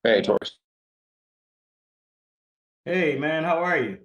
Hey, Taurus. Hey man, how are you?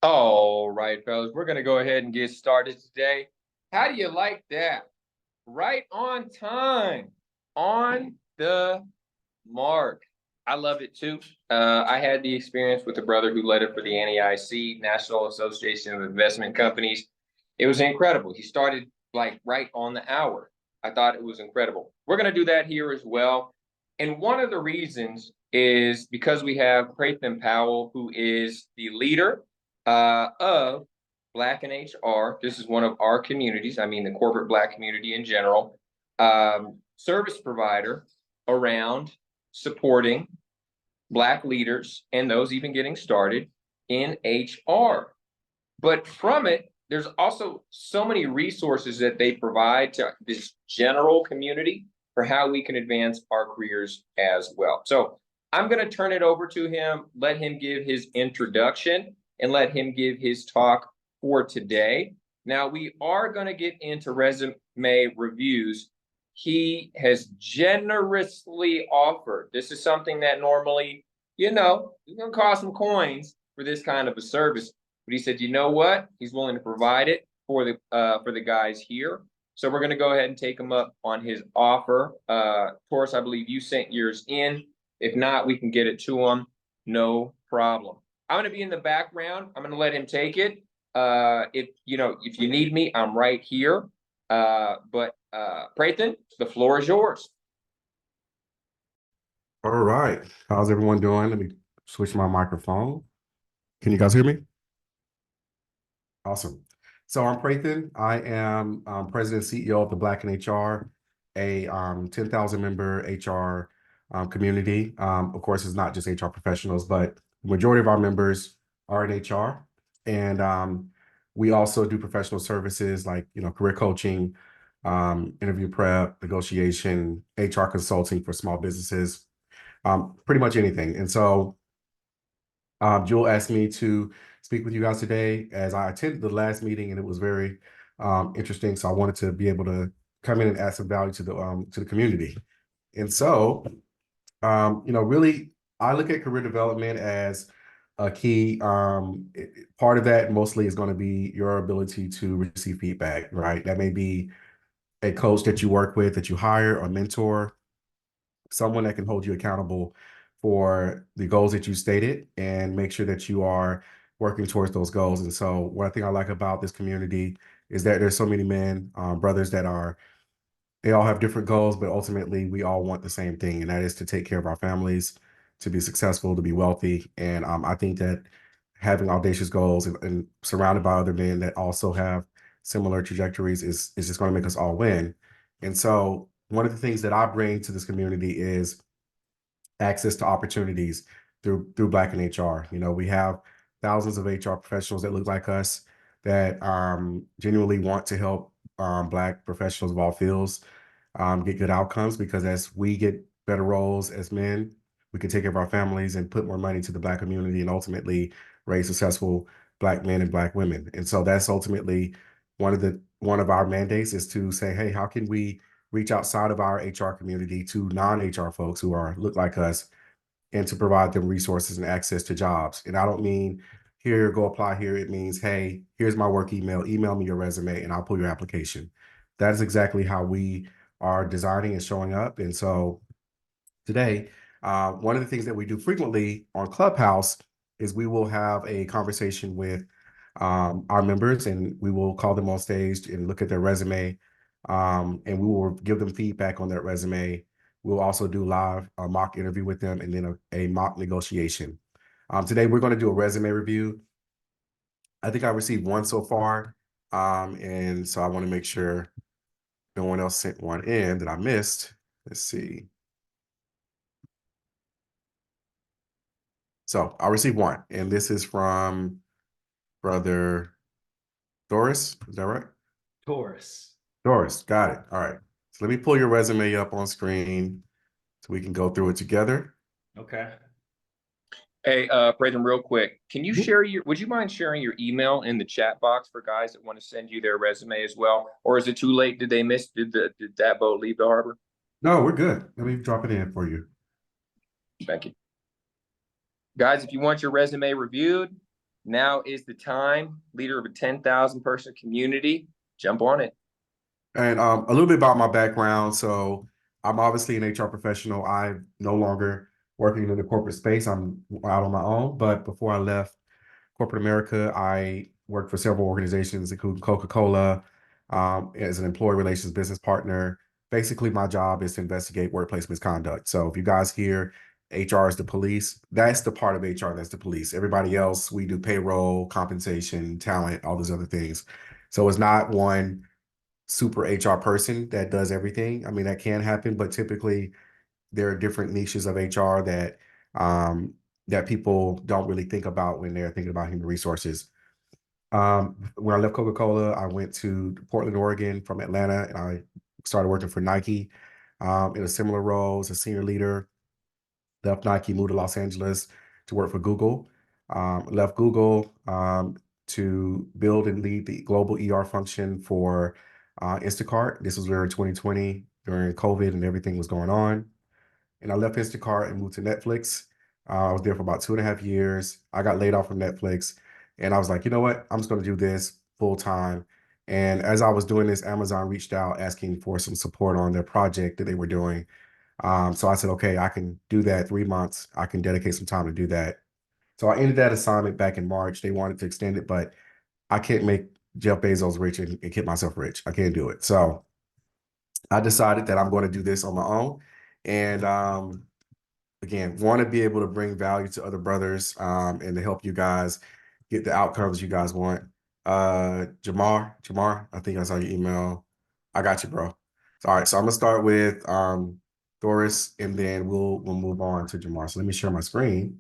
All right, fellas, we're going to go ahead and get started today. How do you like that? Right on time, on the mark. I love it too. I had the experience with a brother who led it for the NAIC, National Association of Investment Companies. It was incredible. He started like right on the hour. I thought it was incredible. We're going to do that here as well. And one of the reasons is because we have Prathan Powell, who is the leader of Black in HR. This is one of our communities. I mean, the corporate Black community in general. Service provider around supporting Black leaders and those even getting started in HR. But from it, there's also so many resources that they provide to this general community for how we can advance our careers as well. So I'm going to turn it over to him, let him give his introduction, and let him give his talk for today. Now, we are going to get into resume reviews. He has generously offered. This is something that normally, it's going to cost some coins for this kind of a service. But he said, you know what? He's willing to provide it for the guys here. So we're going to go ahead and take him up on his offer. Taurus, I believe you sent yours in. If not, we can get it to him. No problem. I'm going to be in the background. I'm going to let him take it. If you need me, I'm right here. But Prathan, the floor is yours. All right. How's everyone doing? Let me switch my microphone. Can you guys hear me? Awesome. So I'm Prathan. I am President and CEO of the Black in HR, a 10,000 member HR community. Of course, it's not just HR professionals, but the majority of our members are in HR. And we also do professional services like, career coaching, interview prep, negotiation, HR consulting for small businesses, pretty much anything. And so Jewel asked me to speak with you guys today as I attended the last meeting and it was very interesting. So I wanted to be able to come in and add some value to the community. And so, really, I look at career development as a key part of that mostly is going to be your ability to receive feedback, right? That may be a coach that you work with, that you hire, or mentor, someone that can hold you accountable for the goals that you stated and make sure that you are working towards those goals. And so one thing I like about this community is that there's so many men, brothers they all have different goals, but ultimately we all want the same thing, and that is to take care of our families, to be successful, to be wealthy. And I think that having audacious goals and surrounded by other men that also have similar trajectories is just going to make us all win. And so one of the things that I bring to this community is access to opportunities through Black in HR. We have thousands of HR professionals that look like us that genuinely want to help Black professionals of all fields get good outcomes, because as we get better roles as men, we can take care of our families and put more money to the Black community and ultimately raise successful Black men and Black women. And so that's ultimately one of our mandates, is to say, hey, how can we reach outside of our HR community to non-HR folks who look like us, and to provide them resources and access to jobs. And I don't mean here, go apply here. It means, hey, here's my work email me your resume and I'll pull your application. That is exactly how we are designing and showing up. And so today, one of the things that we do frequently on Clubhouse is we will have a conversation with our members, and we will call them on stage and look at their resume, and we will give them feedback on that resume. We'll also do live mock interview with them, and then a mock negotiation. Today, we're going to do a resume review. I think I received one so far, and so I want to make sure no one else sent one in that I missed. Let's see. So I received one, and this is from Brother Doris. Is that right? Taurus. Doris, got it. All right. So let me pull your resume up on screen so we can go through it together. Okay. Hey, Prathan, real quick, can you Mhm. would you mind sharing your email in the chat box for guys that want to send you their resume as well? Or is it too late? Did did that boat leave the harbor? No, we're good. Let me drop it in for you. Thank you. Guys, if you want your resume reviewed, now is the time. Leader of a 10,000 person community, jump on it. And a little bit about my background. So I'm obviously an HR professional. I'm no longer working in the corporate space. I'm out on my own. But before I left corporate America, I worked for several organizations, including Coca-Cola, as an employee relations business partner. Basically, my job is to investigate workplace misconduct. So if you guys hear HR is the police, that's the part of HR that's the police. Everybody else, we do payroll, compensation, talent, all those other things. So it's not one super HR person that does everything. I mean, that can happen, but typically there are different niches of HR um, that people don't really think about when they're thinking about human resources. When I left Coca-Cola, I went to Portland, Oregon from Atlanta, and I started working for Nike in a similar role as a senior leader. Left Nike, moved to Los Angeles to work for Google. Left Google to build and lead the global ER function for Instacart. This was during 2020, during COVID and everything was going on. And I left Instacart and moved to Netflix. I was there for about 2.5 years. I got laid off from Netflix, and I was like, you know what? I'm just going to do this full time. And as I was doing this, Amazon reached out asking for some support on their project that they were doing. So I said, okay, I can do that 3 months. I can dedicate some time to do that. So I ended that assignment back in March. They wanted to extend it, but I can't make Jeff Bezos rich and keep myself rich. I can't do it. So I decided that I'm going to do this on my own. And again, want to be able to bring value to other brothers and to help you guys get the outcomes you guys want. Jamar, I think I saw your email. I got you, bro. All right, so I'm gonna start with Doris, and then we'll move on to Jamar. So let me share my screen.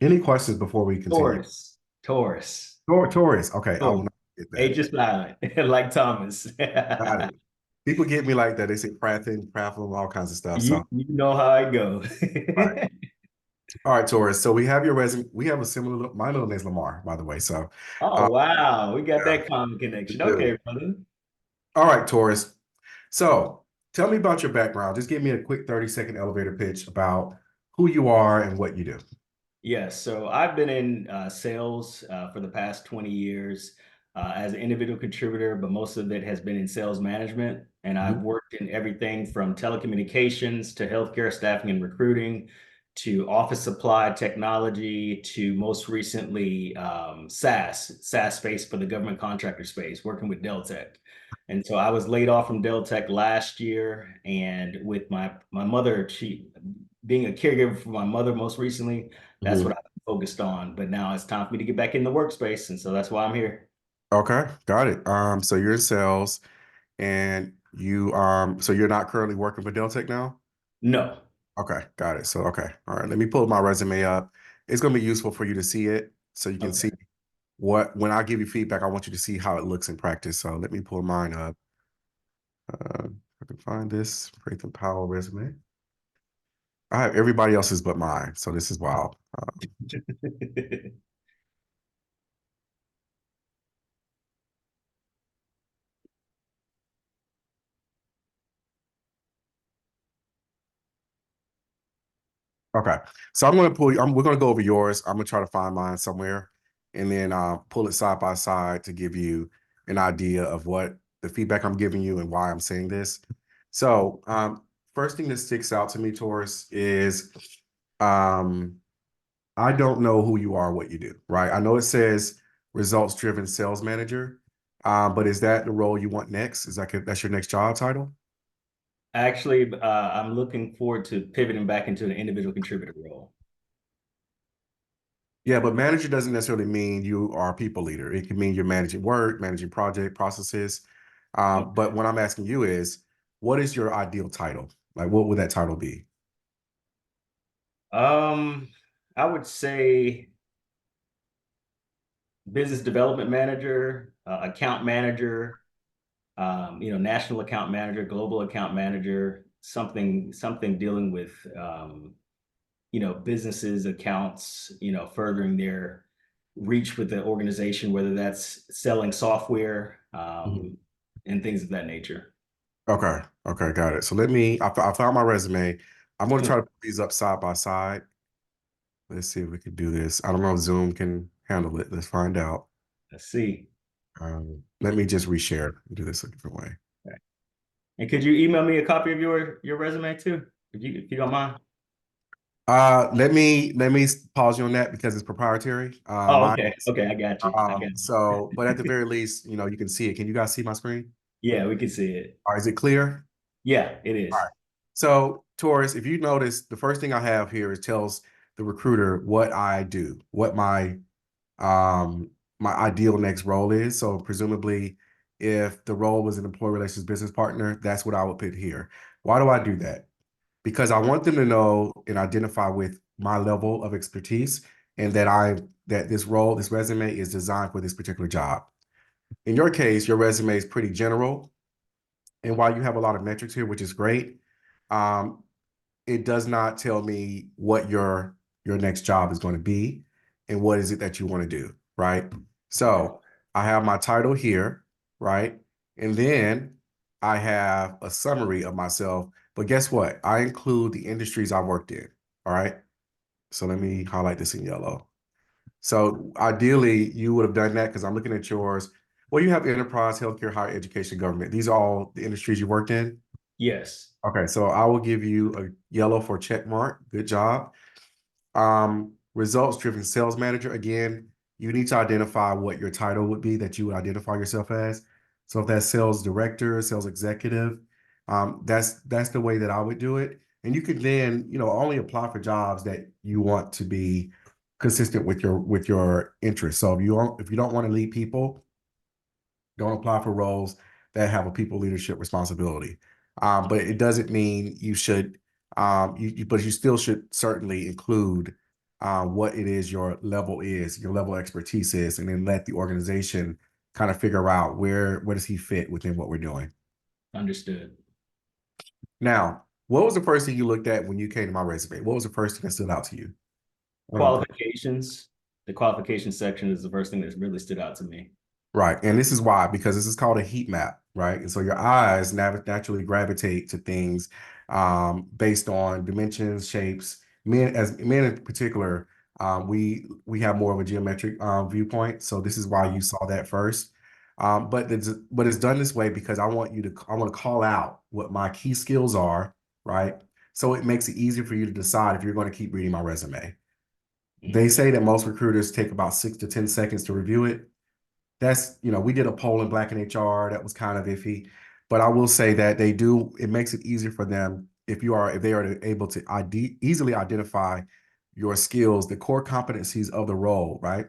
Any questions before we continue? Taurus. Taurus. Taurus. Okay, I will Taurus. not get H that. is silent, like Thomas. Got it. People get me like that. They say Prathan, all kinds of stuff. So, You know how I go. all right. All right, Taurus. So we have your resume. We have a similar, my middle name's Lamar, by the way. So, Oh uh, wow, we got yeah, that common we connection. do. Okay, brother. All right, Taurus. So tell me about your background. Just give me a quick 30-second elevator pitch about who you are and what you do. Yes, so I've been in sales for the past 20 years as an individual contributor, but most of it has been in sales management. And I've Mhm. worked in everything from telecommunications to healthcare staffing and recruiting to office supply technology to most recently SaaS space for the government contractor space, working with Deltech. And so I was laid off from Deltech last year, and with my mother, she being a caregiver for my mother most recently, that's what Mhm. I've focused on. But now it's time for me to get back in the workspace. And so that's why I'm here. Okay, got it. So you're in sales and so you're not currently working for Deltec now? No. Okay, got it. So, okay. All right. Let me pull my resume up. It's going to be useful for you to see it so you can Okay. see when I give you feedback, I want you to see how it looks in practice. So let me pull mine up. I can find this Prathan Powell resume. I have everybody else's but mine. So this is wild. Okay. So I'm going to pull you, we're going to go over yours. I'm going to try to find mine somewhere and then pull it side by side to give you an idea of what the feedback I'm giving you and why I'm saying this. So first thing that sticks out to me, Taurus, is um, I don't know who you are, what you do, right? I know it says results-driven sales manager. But is that the role you want next? Is that's your next job title? Actually, I'm looking forward to pivoting back into the individual contributor role. Yeah, but manager doesn't necessarily mean you are a people leader. It can mean you're managing work, managing project processes. But what I'm asking you is, what is your ideal title? Like, what would that title be? I would say business development manager, account manager, national account manager, global account manager, something dealing with businesses, accounts, furthering their reach with the organization, whether that's selling software, Mhm. and things of that nature. Okay, okay, got it. So I found my resume. I'm going to try to put these up side by side. Let's see if we can do this. I don't know if Zoom can handle it. Let's find out. Let's see. Let me just reshare and do this a different way. Okay. And could you email me a copy of your resume too, if you don't mind? Let me pause you on that because it's proprietary. Oh, Mine okay. is, Okay, I got you. I got you. so, but at the very least, you can see it. Can you guys see my screen? Yeah, we can see it. Or is it clear? Yeah, it All is. right. So, Taurus, if you notice, the first thing I have here is tells the recruiter what I do, what um my ideal next role is. So presumably, if the role was an employee relations business partner, that's what I would put here. Why do I do that? Because I want them to know and identify with my level of expertise and that this role, this resume is designed for this particular job. In your case, your resume is pretty general. And while you have a lot of metrics here, which is great, um, it does not tell me what your next job is going to be and what is it that you want to do, right? So I have my title here, right? And then I have a summary of myself. But guess what? I include the industries I worked in. All right. So let me highlight this in yellow. So ideally, you would have done that because I'm looking at yours. Well, you have enterprise, healthcare, higher education, government. These are all the industries you worked in. Yes. Okay, so I will give you a yellow for check mark. Good job. Results driven sales manager. Again, you need to identify what your title would be that you would identify yourself as. So if that's sales director, sales executive, that's the way that I would do it. And you could then, only apply for jobs that you want to be consistent with your interests. So if you don't want to lead people, don't apply for roles that have a people leadership responsibility. But it doesn't mean you should, but you still should certainly include what it is your level expertise is, and then let the organization kind of figure out where does he fit within what we're doing. Understood. Now, what was the first thing you looked at when you came to my resume? What was the first thing that stood out to you? Qualifications. The qualification section is the first thing that really stood out to me. Right. And this is why, because this is called a heat map, right? And so your eyes naturally gravitate to things based on dimensions, shapes. Men in particular, we have more of a geometric viewpoint. So this is why you saw that first. But it's done this way because I want to call out what my key skills are, right? So it makes it easier for you to decide if you're going to keep reading my resume. They say that most recruiters take about 6 to 10 seconds to review it. We did a poll in Black in HR that was kind of iffy, but I will say that it makes it easier for them if they are able to easily identify your skills, the core competencies of the role, right?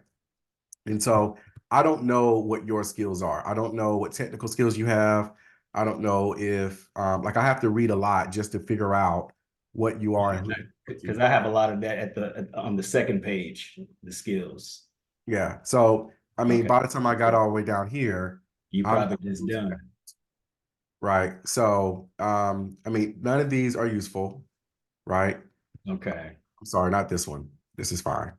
And so I don't know what your skills are. I don't know what technical skills you have. I don't know if I have to read a lot just to figure out what you are and who. Because I have a lot of that on the second page, the skills. Yeah. So I mean, Okay. by the time I got all the way down here, You I'm probably just done. right. So I mean, none of these are useful, right? Okay. I'm sorry, not this one. This is fine.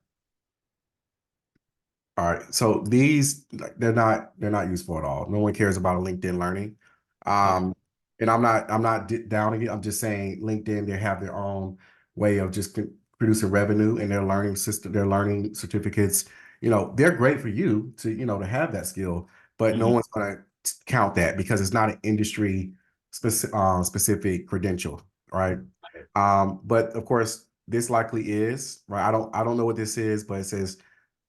All right. So these they're not useful at all. No one cares about a LinkedIn learning. Okay. And I'm not downing it. I'm just saying LinkedIn, they have their own way of just producing revenue and their learning system, their learning certificates. They're great for you to have that skill, but no one's going to count that because it's not an industry specific credential, right? But of course, this likely is, right? I don't know what this is, but it says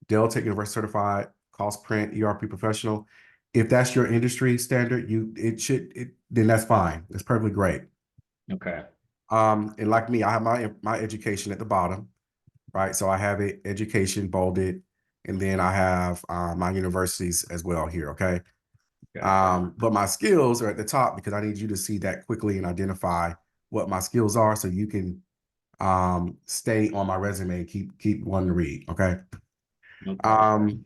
Dell Tech University certified cost print, ERP professional. If that's your industry standard, then that's fine. That's perfectly great. Okay. And like me, I have my education at the bottom, right? So I have it education bolded, and then I have my universities as well here. Okay. Okay. But my skills are at the top because I need you to see that quickly and identify what my skills are so you can stay on my resume and keep wanting to read. Okay. Okay.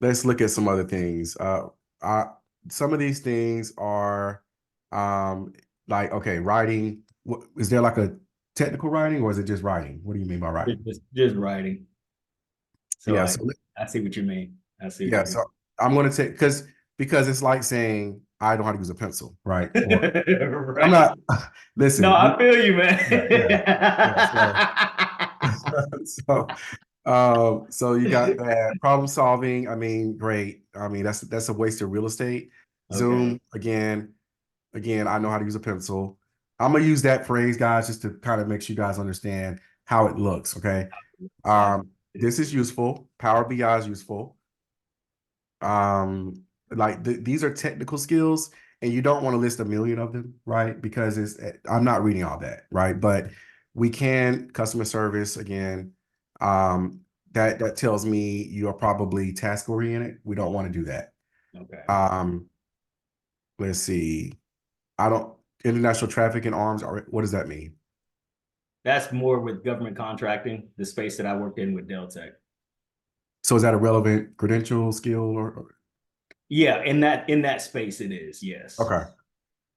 Let's look at some other things. I, some of these things are like, okay, writing. Is there like a technical writing or is it just writing? What do you mean by writing? Just writing. So Yeah, I see what you mean. I see what yeah, you mean. so I'm gonna take because it's like saying I don't know how to use a pencil, right? Or I'm Right. not No, listen, I feel you, yeah, yeah. So man. so so you got that problem solving. I mean, great. I mean, that's a waste of real estate. Okay. Zoom, again, I know how to use a pencil. I'm gonna use that phrase, guys, just to kind of make sure you guys understand how it looks. Okay. Yeah. This is useful. Power BI is useful. Like these are technical skills, and you don't want to list a million of them, right? Because I'm not reading all that, right? But we can customer service again. That tells me you are probably task oriented. We don't want to do that. Okay. Um, let's see. I don't international traffic in arms. What does that mean? That's more with government contracting, the space that I worked in with Deltec. So is that a relevant credential skill or Yeah, in that space it is, yes. okay?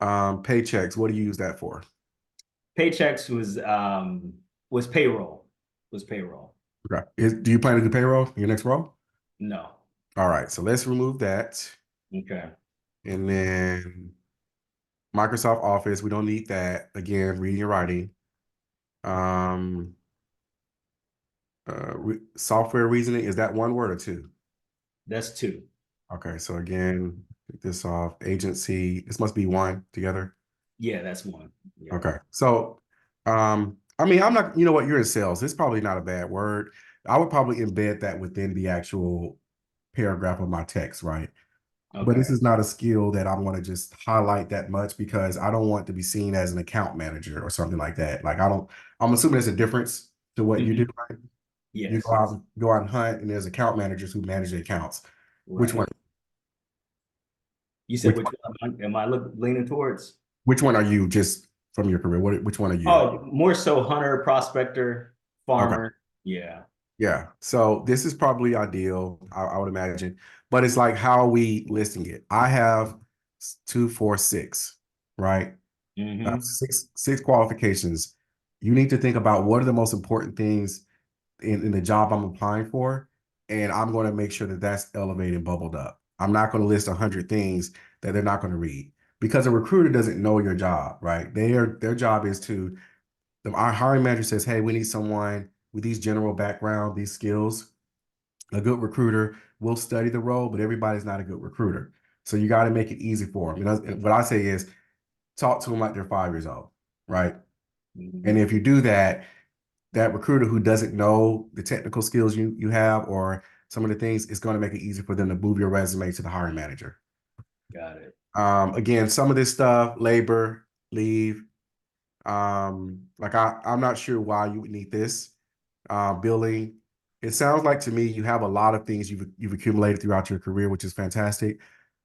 Paychecks. What do you use that for? Paychecks was payroll. Was payroll. Okay. Do you plan to do payroll in your next role? No. All right. So let's remove that. Okay. And then Microsoft Office, we don't need that. Again, reading and writing. Um, software reasoning, is that one word or two? That's two. Okay, so again, take this off. Agency, this must be one together. Yeah, that's one. Yeah. Okay, so I mean, I'm not, you know what, you're in sales. It's probably not a bad word. I would probably embed that within the actual paragraph of my text, right? But Okay. this is not a skill that I want to just highlight that much because I don't want to be seen as an account manager or something like that. Like I'm assuming there's a difference to what you do, right? You Yes. go out and hunt, and there's account managers who manage the accounts. Which Right. one? You said Which which one am I leaning towards? which one are you just from your career? Which one are you? Oh, more so hunter, prospector, Okay. farmer. Yeah. Yeah. So this is probably ideal, I would imagine. But it's like how are we listing it? I have 2, 4, 6, right? Mm-hmm. Six qualifications. You need to think about what are the most important things in the job I'm applying for, and I'm going to make sure that that's elevated and bubbled up. I'm not going to list 100 things that they're not going to read because a recruiter doesn't know your job, right? Their job is to our hiring manager says, "Hey, we need someone with these general background, these skills." A good recruiter will study the role, but everybody's not a good recruiter. So you got to make it easy for them. You know, what I say is talk to them like they're 5 years old, right? Mm-hmm. And if you do that, that recruiter who doesn't know the technical skills you have or some of the things, it's going to make it easy for them to move your resume to the hiring manager. Got it. Again, some of this stuff, labor, leave, like I'm not sure why you would need this. Billing. It sounds like to me you have a lot of things you've accumulated throughout your career, which is fantastic.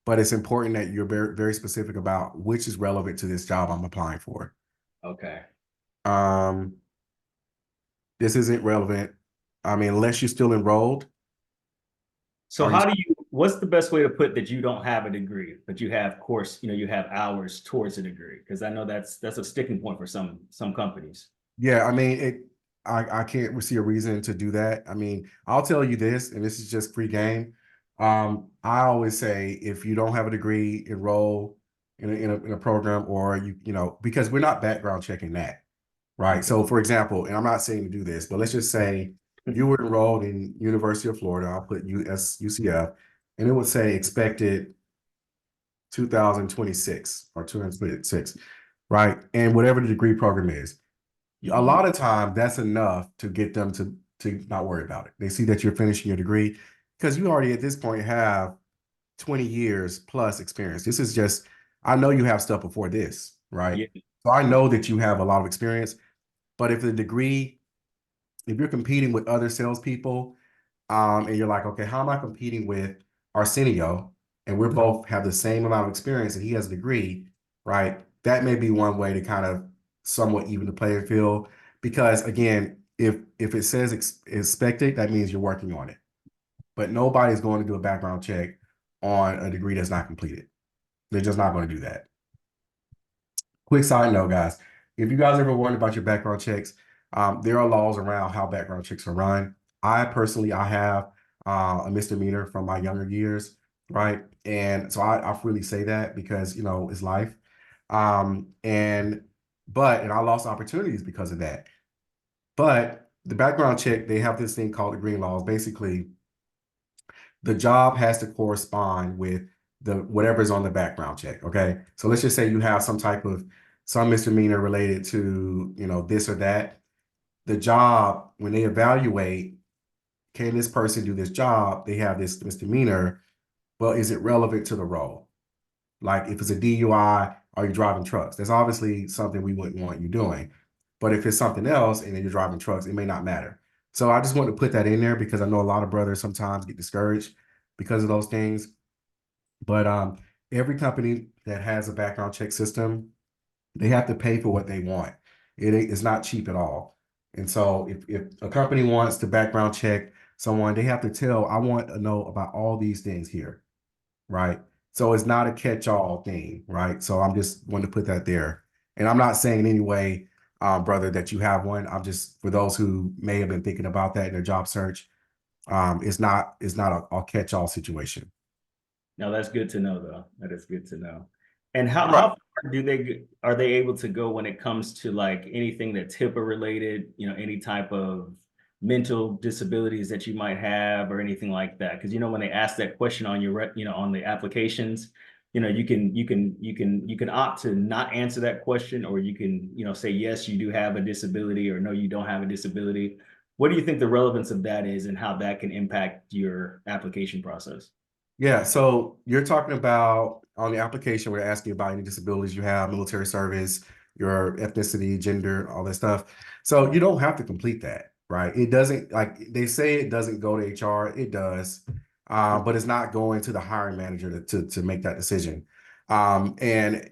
But it's important that you're very, very specific about which is relevant to this job I'm applying for. Okay. Um, this isn't relevant. I mean, unless you're still enrolled. So Are you? what's the best way to put that you don't have a degree, but you have course, you have hours towards a degree? Because I know that's a sticking point for some companies. Yeah, I mean, I can't see a reason to do that. I mean, I'll tell you this, and this is just free game. I always say if you don't have a degree, enroll in a program, or because we're not background checking that, right? Okay. So, for example, and I'm not saying to do this, but let's just say you were enrolled in University of Florida. I'll put UCF, and it would say expected 2026 or 2026, right? And whatever the degree program is. A lot of time that's enough to get them to not worry about it. They see that you're finishing your degree. because you already at this point have 20 years plus experience. This is just, I know you have stuff before this, right? Yeah. So I know that you have a lot of experience, but if the degree, if you're competing with other salespeople, and you're like, okay, how am I competing with Arsenio? And we're both have the same amount of experience and he has a degree, right? That may be one way to kind of somewhat even the playing field. Because again, if it says expected, that means you're working on it. But nobody's going to do a background check on a degree that's not completed. They're just not going to do that. Quick side note, guys. If you guys ever wondered about your background checks, there are laws around how background checks are run. I personally, I have a misdemeanor from my younger years, right? And so I freely say that because, you know, it's life. And I lost opportunities because of that. But the background check, they have this thing called the green laws. Basically, the job has to correspond with the whatever's on the background check. Okay. So let's just say you have some misdemeanor related to, you know, this or that. The job, when they evaluate, can this person do this job? They have this misdemeanor. Well, is it relevant to the role? Like if it's a DUI, are you driving trucks? That's obviously something we wouldn't want you doing. But if it's something else and then you're driving trucks, it may not matter. So I just want to put that in there because I know a lot of brothers sometimes get discouraged because of those things. But every company that has a background check system, they have to pay for what they want. It's not cheap at all. And so if a company wants to background check someone, they have to tell, I want to know about all these things here, right? So it's not a catch-all thing, right? So I'm just wanting to put that there. And I'm not saying in any way, brother, that you have one. I'm just, for those who may have been thinking about that in their job search, it's not a catch-all situation. No, that's good to know, though. That is good to know. And how Right. far are they able to go when it comes to like anything that's HIPAA related, you know, any type of mental disabilities that you might have or anything like that? Because you know, when they ask that question on on the applications, you know, you can opt to not answer that question, or you can, you know, say yes, you do have a disability, or no, you don't have a disability. What do you think the relevance of that is, and how that can impact your application process? Yeah, so you're talking about on the application, we're asking about any disabilities you have, military service, your ethnicity, gender, all that stuff. So you don't have to complete that, right? It doesn't, like they say it doesn't go to HR, it does, but it's not going to the hiring manager to make that decision. And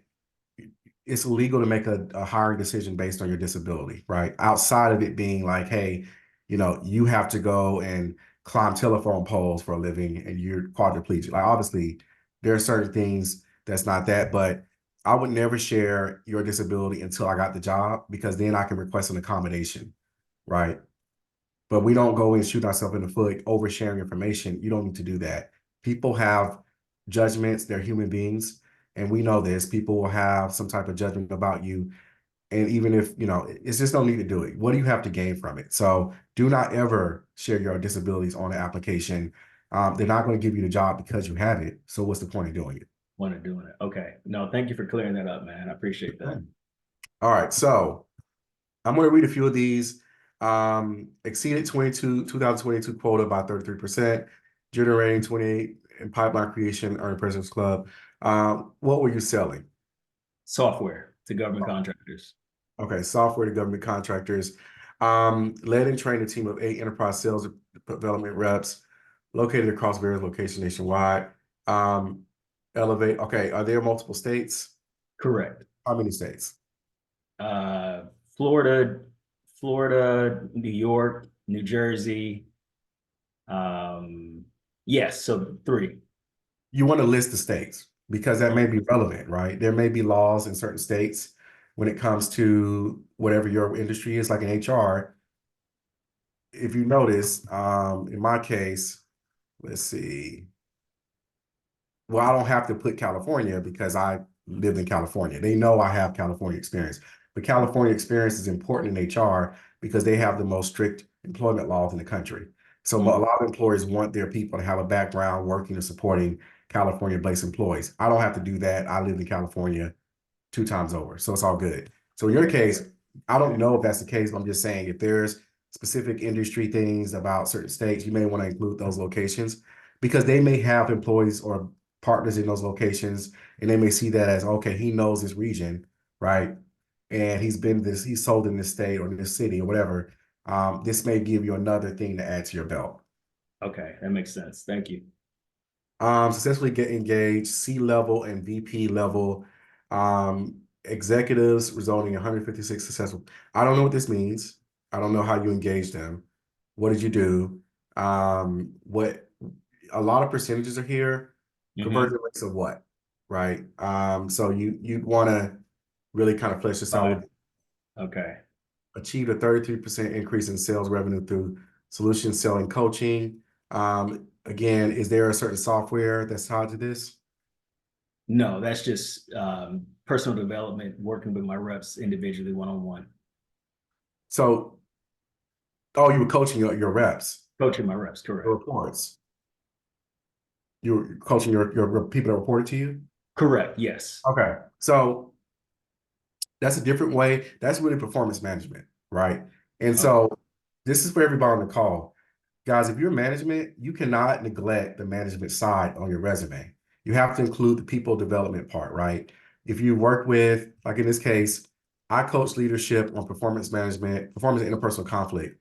it's illegal to make a hiring decision based on your disability, right? Outside of it being like, hey, you know, you have to go and climb telephone poles for a living and you're quadriplegic. Like obviously there are certain things that's not that, but I would never share your disability until I got the job because then I can request an accommodation, right? But we don't go and shoot ourselves in the foot oversharing information. You don't need to do that. People have judgments, they're human beings. And we know this. People will have some type of judgment about you. And even if, you know, it's just no need to do it. What do you have to gain from it? So do not ever share your disabilities on the application. They're not going to give you the job because you have it. So what's the point of doing it? One of doing it. Okay. No, thank you for clearing that up, man. I appreciate that. All right. So I'm going to read a few of these. Exceeded 2022 quota by 33%, generating 28 in pipeline creation, earning President's Club. What were you selling? Software to government contractors. Okay, software to government contractors. Led and trained a team of 8 enterprise sales development reps located across various locations nationwide. Elevate. Okay, are there multiple states? Correct. How many states? Uh, Florida, New York, New Jersey. Yes, so 3. You want to list the states because that may be relevant, right? There may be laws in certain states when it comes to whatever your industry is, like in HR. If you notice, in my case, let's see. Well, I don't have to put California because I lived in California. They know I have California experience. But California experience is important in HR because they have the most strict employment laws in the country. So a lot of employers want their people to have a background working and supporting California-based employees. I don't have to do that. I lived in California 2 times over. So it's all good. So in your case, I don't know if that's the case, but I'm just saying if there's specific industry things about certain states, you may want to include those locations. because they may have employees or partners in those locations, and they may see that as, okay, he knows this region, right? And he's sold in this state or this city or whatever. This may give you another thing to add to your belt. Okay, that makes sense. Thank you. Successfully get engaged, C-level and VP level executives, resulting in 156 successful. I don't know what this means. I don't know how you engage them. What did you do? What a lot of percentages are here. Conversion rates of what? Right. So you'd want to really kind of flesh this out. Okay. Achieved a 33% increase in sales revenue through solution selling coaching. Again, is there a certain software that's tied to this? No, that's just personal development, working with my reps individually, one-on-one. So, oh, you were coaching your reps, Coaching my reps, correct. your reports. You were coaching your people that reported to you? Correct, yes. Okay. So that's a different way. That's really performance management, right? And so this is for everybody on the call. Guys, if you're management, you cannot neglect the management side on your resume. You have to include the people development part, right? If you work with, like in this case, I coach leadership on performance management, performance and interpersonal conflict,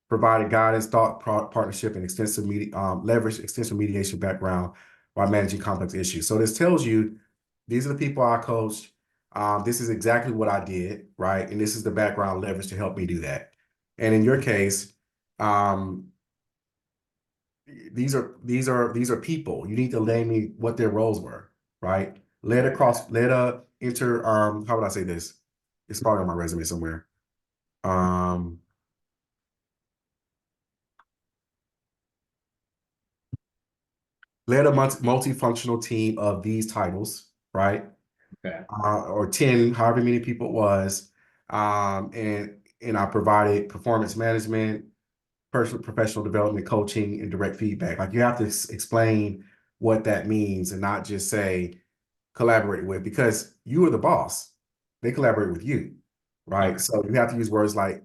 provided guidance, thought, partnership, and leverage extensive mediation background while managing complex issues. So this tells you, these are the people I coached. This is exactly what I did, right? And this is the background leverage to help me do that. And in your case, these are people. You need to name me what their roles were, right? Led how would I say this? It's probably on my resume somewhere. Led a multifunctional team of these titles, right? Okay. Or 10, however many people it was. And I provided performance management, personal professional development, coaching, and direct feedback. Like you have to explain what that means and not just say collaborate with, because you are the boss. They collaborate with you, right? Okay. So you have to use words like,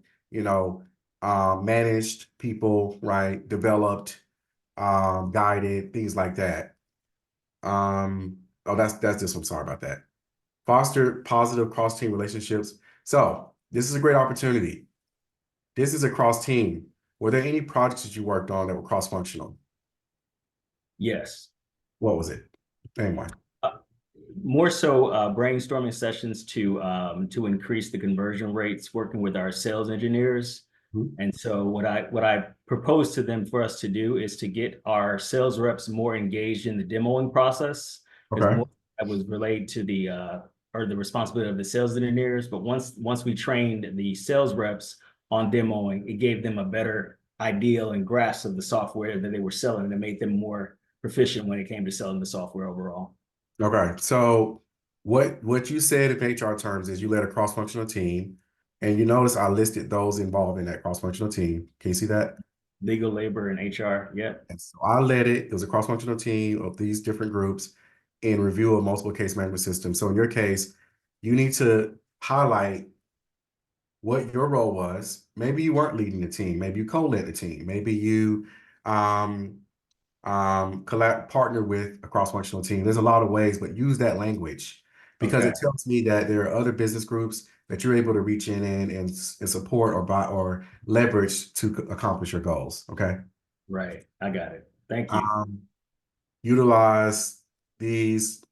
managed people, right? Developed, guided, things like that. Oh, that's this one. Sorry about that. Foster positive cross-team relationships. So this is a great opportunity. This is a cross-team. Were there any projects that you worked on that were cross-functional? Yes. What was it? Name one. More so brainstorming sessions to increase the conversion rates, working with our sales engineers. And so what I proposed to them for us to do is to get our sales reps more engaged in the demoing process. Because Okay. more that was related to the responsibility of the sales engineers. But once we trained the sales reps on demoing, it gave them a better idea and grasp of the software that they were selling, and it made them more proficient when it came to selling the software overall. Okay. So what you said in HR terms is you led a cross-functional team, and you notice I listed those involved in that cross-functional team. Can you see that? Legal, labor, and HR. Yep. And so I led it. It was a cross-functional team of these different groups in review of multiple case management systems. So in your case, you need to highlight what your role was. Maybe you weren't leading the team. Maybe you co-led the team. Maybe you partner with a cross-functional team. There's a lot of ways, but use that language because it tells me that there are other business groups that you're able to reach in and support or leverage to accomplish your goals. Okay. Right. I got it. Thank you. Utilize these.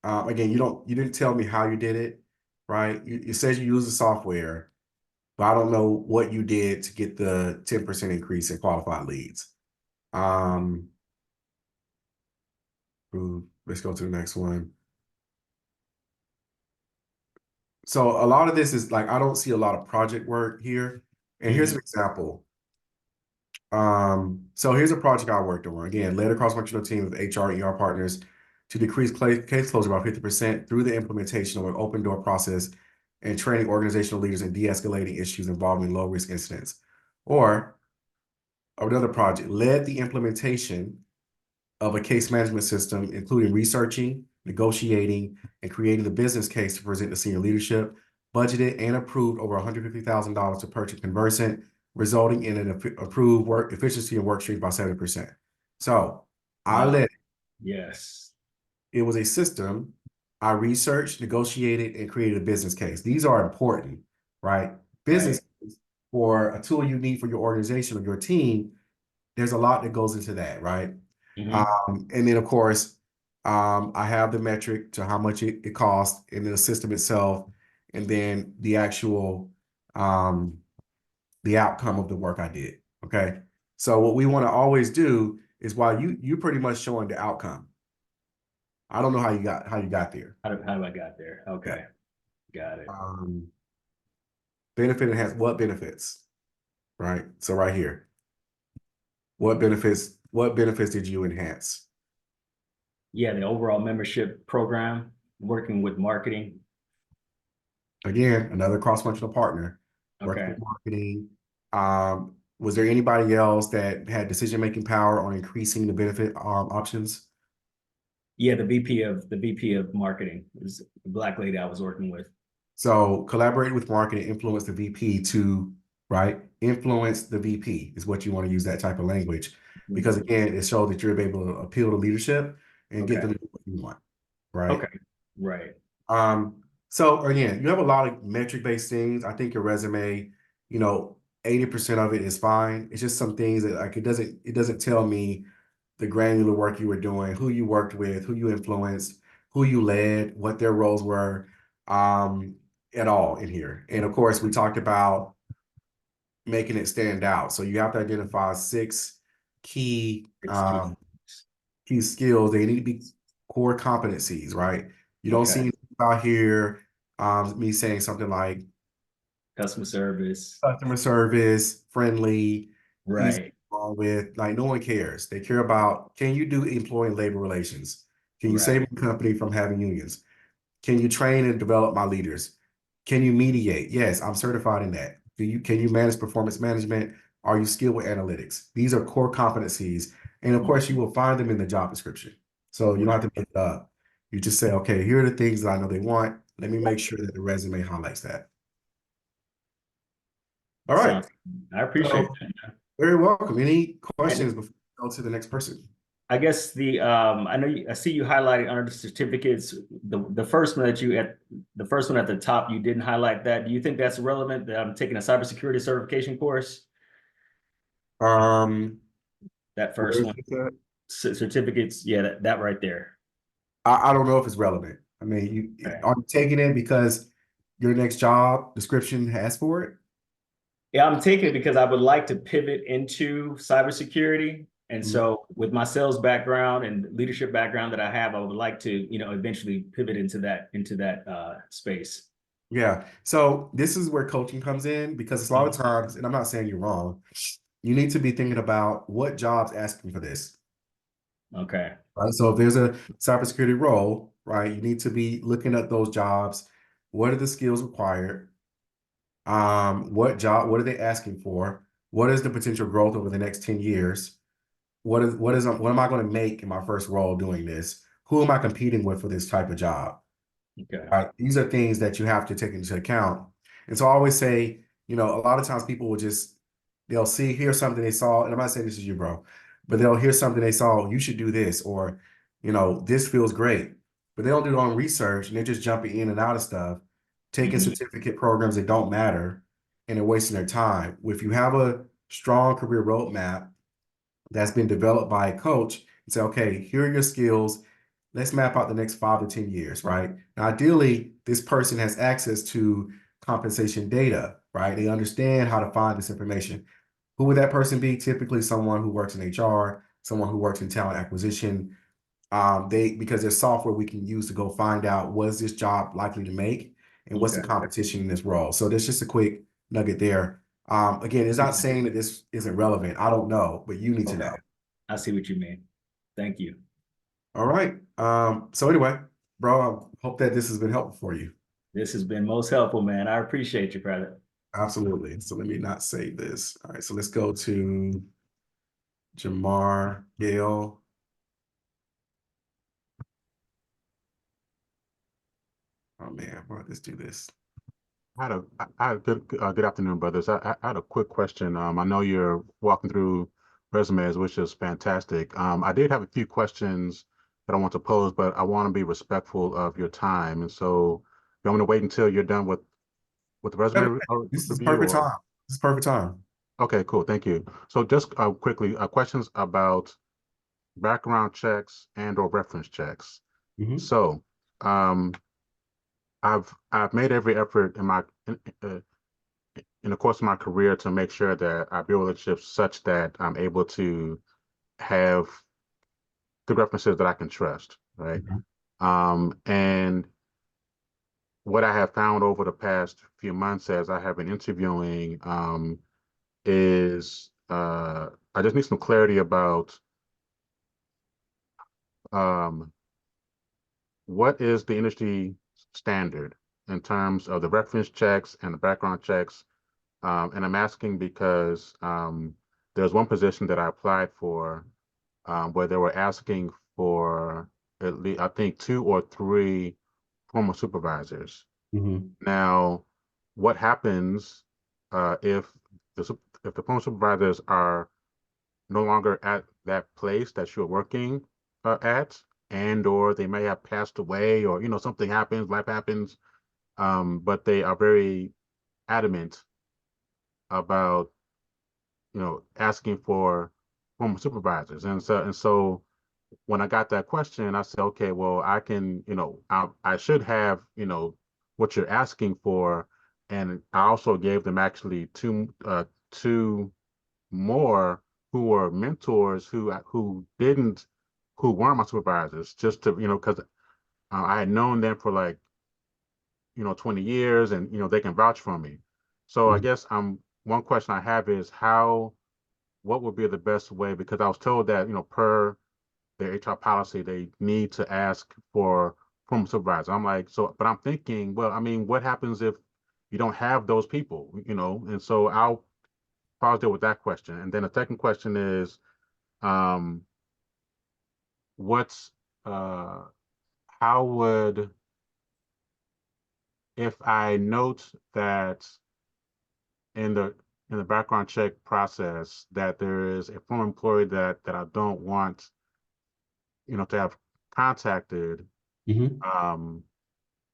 Again, you didn't tell me how you did it, right? You said you use the software, but I don't know what you did to get the 10% increase in qualified leads. Let's go to the next one. So a lot of this is like, I don't see a lot of project work here. And here's an example. So here's a project I worked on. Again, led a cross-functional team of HR and ER partners to decrease case closure by 50% through the implementation of an open door process and training organizational leaders in de-escalating issues involving low-risk incidents. Or another project, led the implementation of a case management system, including researching, negotiating, and creating the business case to present to senior leadership, budgeted and approved over $150,000 to purchase Conversant, resulting in an improved work efficiency and work stream by 70%. So I Wow. led it. Yes. It was a system. I researched, negotiated, and created a business case. These are important, right? Business Right. case for a tool you need for your organization or your team. There's a lot that goes into that, right? Hmm. And then, of course, I have the metric to how much it costs, and then the system itself, and then the actual the outcome of the work I did. Okay. So what we want to always do is while you pretty much showing the outcome. I don't know how you got there. How do I got there? Yeah. Okay. Got it. Um, benefit enhance what benefits, right? So right here, what benefits did you enhance? Yeah, the overall membership program, working with marketing. Again, another cross-functional partner, working Okay. with marketing. Was there anybody else that had decision-making power on increasing the benefit options? Yeah, the VP of marketing is the Black lady I was working with. So collaborate with marketing, influence the VP to, right? Influence the VP is what you want to use that type of language. Because Mhm. again, it shows that you're able to appeal to leadership and get Okay. them to do what you want, right? Okay. Right. So again, you have a lot of metric-based things. I think your resume, 80% of it is fine. It's just some things that like it doesn't tell me the granular work you were doing, who you worked with, who you influenced, who you led, what their roles were, um, at all in here. And of course, we talked about making it stand out. So you have to identify six key It's key. key skills. They need to be core competencies, right? You don't Okay. see out here me saying something like Customer service. customer service, friendly, easy to Right. get along with. Like no one cares. They care about, can you do employee and labor relations? Can you save Right. the company from having unions? Can you train and develop my leaders? Can you mediate? Yes, I'm certified in that. Can you manage performance management? Are you skilled with analytics? These are core competencies. And of course, you will find them in the job description. So you don't have to make it up. You just say, okay, here are the things that I know they want. Let me make sure that the resume highlights that. All right. Sounds. I appreciate So that. very welcome. Any And questions before we go to the next person? I guess I know I see you highlighted under the certificates, the first one the first one at the top, you didn't highlight that. Do you think that's relevant that I'm taking a cybersecurity certification course? Um, That where first is one, this at? certificates, yeah, that right there. I don't know if it's relevant. I mean, Okay. are you taking it because your next job description has for it? Yeah, I'm taking it because I would like to pivot into cybersecurity. And Mhm. so with my sales background and leadership background that I have, I would like to, eventually pivot into that space. Yeah. So this is where coaching comes in because a lot of times, and I'm not saying you're wrong, you need to be thinking about what jobs asking for this. Okay. Right. So if there's a cybersecurity role, right, you need to be looking at those jobs. What are the skills required? What are they asking for? What is the potential growth over the next 10 years? What am I going to make in my first role doing this? Who am I competing with for this type of job? Okay. Right? These are things that you have to take into account. And so I always say, a lot of times people will they'll hear something they saw, and I'm not saying this is you, bro, but they'll hear something they saw, you should do this, or, this feels great. But they don't do their own research and they're just jumping in and out of stuff, taking Mhm. certificate programs that don't matter, and they're wasting their time. If you have a strong career roadmap, that's been developed by a coach and say, okay, here are your skills. Let's map out the next 5 to 10 years, right? Now, ideally, this person has access to compensation data, right? They understand how to find this information. Who would that person be? Typically, someone who works in HR, someone who works in talent acquisition. Because there's software we can use to go find out what is this job likely to make and what's the Okay. competition in this role. So there's just a quick nugget there. Again, it's not saying that this isn't relevant. I don't know, but you need to Okay. know. I see what you mean. Thank you. All right. So anyway, bro, I hope that this has been helpful for you. This has been most helpful, man. I appreciate you, brother. Absolutely. So let me not save this. All right. So let's go to Jamar Gale. Oh man, why don't let's do this? I had a good afternoon, brothers. I had a quick question. I know you're walking through resumes, which is fantastic. I did have a few questions that I want to pose, but I want to be respectful of your time. And so you want me to wait until you're done with the resume This is review perfect or? time. This is perfect time. Okay, cool. Thank you. So just quickly, questions about background checks and or reference checks. Mhm. So um, I've made every effort in the course of my career to make sure that I build relationships such that I'm able to have good references that I can trust, right? Mhm. And what I have found over the past few months as I have been interviewing is I just need some clarity about um, what is the industry standard in terms of the reference checks and the background checks. And I'm asking because there's one position that I applied for where they were asking for at least, I think, 2 or 3 former supervisors. Mhm. Now, what happens if the former supervisors are no longer at that place that you're working at, and or they may have passed away, or something happens, life happens, but they are very adamant about asking for former supervisors, and so when I got that question, I said, okay, well, I can, I should have, what you're asking for. And I also gave them actually two more who were mentors who weren't my supervisors, just to, because I had known them for like, 20 years, and, they can vouch for me. So I Mhm. guess one question I have is what would be the best way? Because I was told that, per their HR policy, they need to ask for former supervisor. I'm like, so, but I'm thinking, well, I mean, what happens if you don't have those people, And so I'll pause there with that question. And then the second question is, um, what's, uh, how would, if I note that in the background check process that there is a former employee that I don't want, to have contacted, Mhm. um,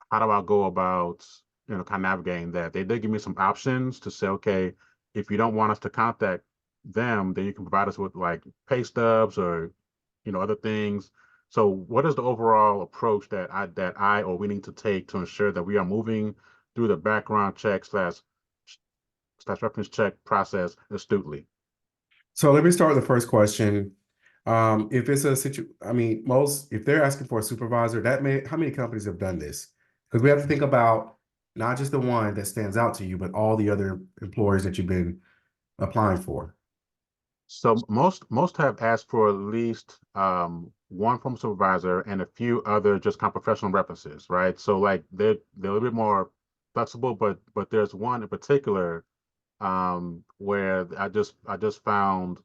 how do I go about, kind of navigating that? They did give me some options to say, okay, if you don't want us to contact them, then you can provide us with like pay stubs or, other things. So what is the overall approach that I or we need to take to ensure that we are moving through the background check slash reference check process astutely? So let me start with the first question. If it's a I mean, if they're asking for a supervisor, how many companies have done this? Because we have to think about not just the one that stands out to you, but all the other employers that you've been applying for. So most have asked for at least one former supervisor and a few other just kind of professional references, right? So like they're a little bit more flexible, but there's one in particular where I just found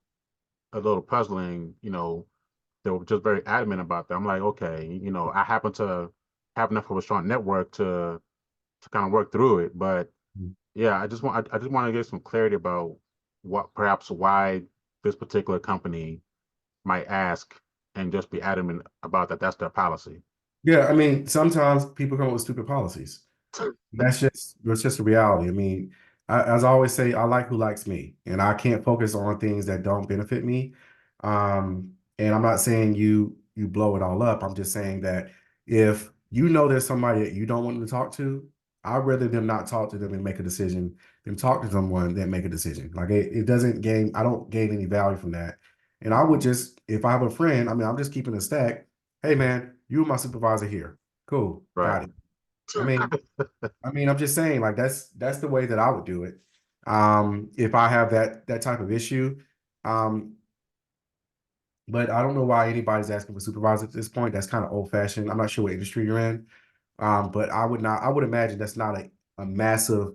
a little puzzling. They were just very adamant about that. I'm like, okay, I happen to have enough of a strong network to kind of work through it, but yeah, I just want to get some clarity about perhaps why this particular company might ask and just be adamant about that. That's their policy. Yeah, I mean, sometimes people come up with stupid policies. That's just a reality. I mean, as I always say, I like who likes me, and I can't focus on things that don't benefit me. And I'm not saying you blow it all up. I'm just saying that if you know there's somebody that you don't want them to talk to, I'd rather them not talk to them and make a decision than talk to someone that make a decision. Like it doesn't gain. I don't gain any value from that. And I would just, if I have a friend, I mean, I'm just keeping a stack. Hey man, you were my supervisor here. Cool, Right. got it. I mean, I'm just saying, like that's the way that I would do it. If I have that type of issue. Um, but I don't know why anybody's asking for supervisor at this point. That's kind of old fashioned. I'm not sure what industry you're in. But I would imagine that's not a massive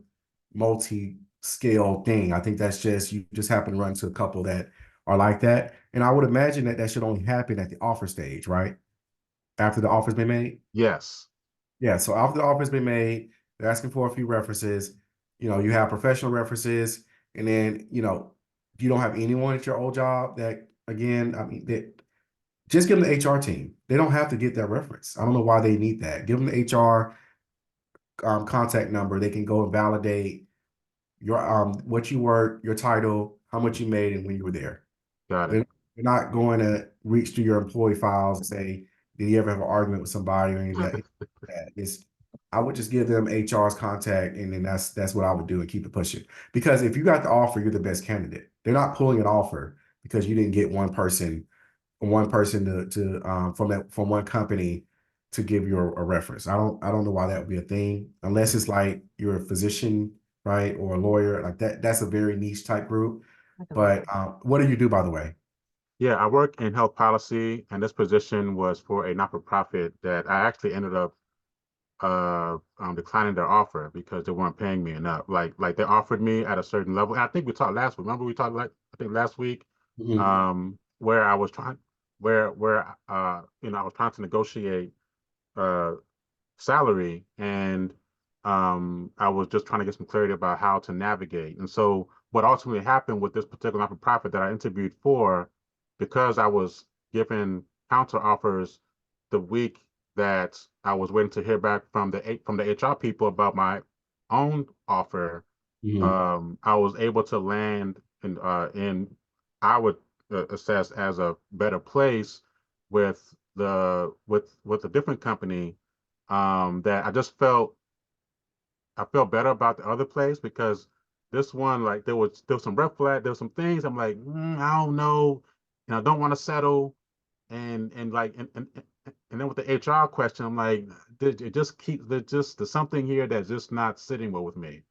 multi-scale thing. I think that's just you just happen to run into a couple that are like that. And I would imagine that should only happen at the offer stage, right? After the offer's been made. Yes. Yeah, so after the offer's been made, they're asking for a few references. You have professional references, and then if you don't have anyone at your old job that, again, I mean, that just give them the HR team. They don't have to get that reference. I don't know why they need that. Give them the HR contact number. They can go and validate your what you work, your title, how much you made, and when you were there. Got it. They're not going to reach through your employee files and say, did you ever have an argument with somebody or anything like that? I would just give them HR's contact, and then that's what I would do and keep it pushing. Because if you got the offer, you're the best candidate. They're not pulling an offer because you didn't get one person to from one company to give you a reference. I don't know why that would be a thing unless it's like you're a physician, right, or a lawyer like that. That's a very niche type group. But what do you do, by the way? Yeah, I work in health policy, and this position was for a not-for-profit that I actually ended up declining their offer because they weren't paying me enough. Like they offered me at a certain level. And I think we talked last week. Remember we talked like I think last week, where I was trying, where I was trying to negotiate salary, and I was just trying to get some clarity about how to navigate. And so what ultimately happened with this particular not-for-profit that I interviewed for, because I was given counter offers the week that I was waiting to hear back from the HR people about my own offer, I was able to land in I would assess as a better place with a different company, that I felt better about the other place, because this one, like there was some red flag, there was some things I'm like, I don't know, and I don't want to settle, and like and then with the HR question, I'm like, there's something here that's just not sitting well with me.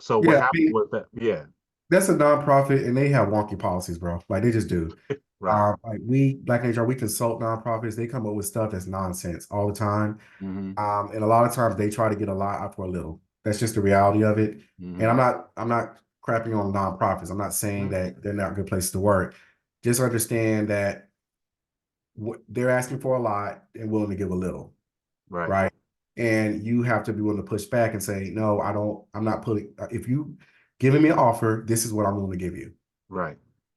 So what Yeah, I happened mean, was that, yeah, that's a nonprofit, and they have wonky policies, bro. Like they just do. right, Like we, Black HR, we consult nonprofits. They come up with stuff that's nonsense all the time. mm-hmm, And a lot of times they try to get a lot out for a little. That's just the reality of it. And mm-hmm, I'm not crapping on nonprofits. I'm not saying that they're not good places to work. Just understand that they're asking for a lot and willing to give a little, right, right? And you have to be willing to push back and say, no, I'm not putting, if you giving me an offer, this is what I'm willing to give you. right,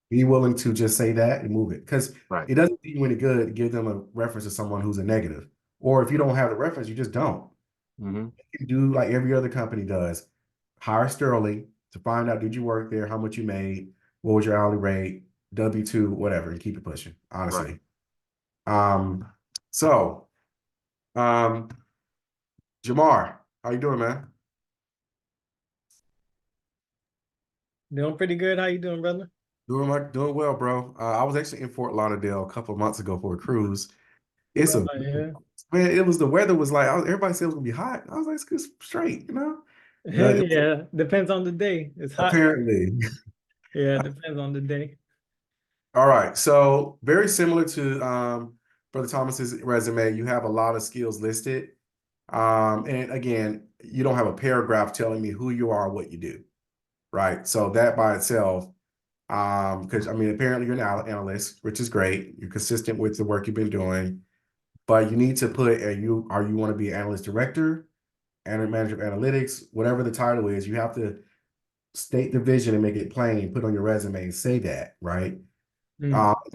Be willing to just say that and move it. Because right, it doesn't do you any good to give them a reference to someone who's a negative. Or if you don't have the reference, you just don't. mm-hmm, You do like every other company does. Hire Sterling to find out, did you work there, how much you made, what was your hourly rate, W-2, whatever, and keep it pushing, right. honestly. Um, so Jamar, how you doing, man? Doing pretty good. How you doing, brother? Doing well, bro. I was actually in Fort Lauderdale a couple of months ago for a cruise. It's a Yeah. man, the weather was like, everybody said it was gonna be hot. I was like, it's straight, But Yeah, depends on the day. It's hot. apparently. Yeah, depends on the day. All right. So very similar to Brother Thomas's resume, you have a lot of skills listed. And again, you don't have a paragraph telling me who you are, what you do, right? So that by itself, because I mean, apparently you're an analyst, which is great. You're consistent with the work you've been doing, but you need to put you want to be an analyst director, and manager of analytics, whatever the title is, you have to state the vision and make it plain, put on your resume and say that, right?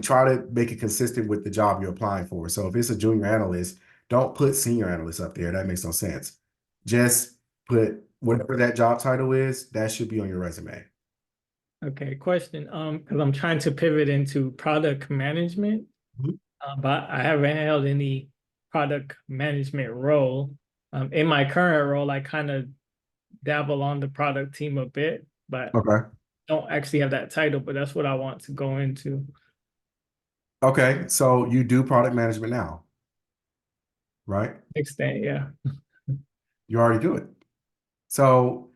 Try to make it consistent with the job you're applying for. So if it's a junior analyst, don't put senior analyst up there. That makes no sense. Just put whatever that job title is, that should be on your resume. Okay, question. Because I'm trying to pivot into product management, Mhm. but I haven't held any product management role. In my current role, I kind of dabble on the product team a bit, but Okay. don't actually have that title, but that's what I want to go into. Okay. So you do product management now, right? Extent, yeah. You already do it. So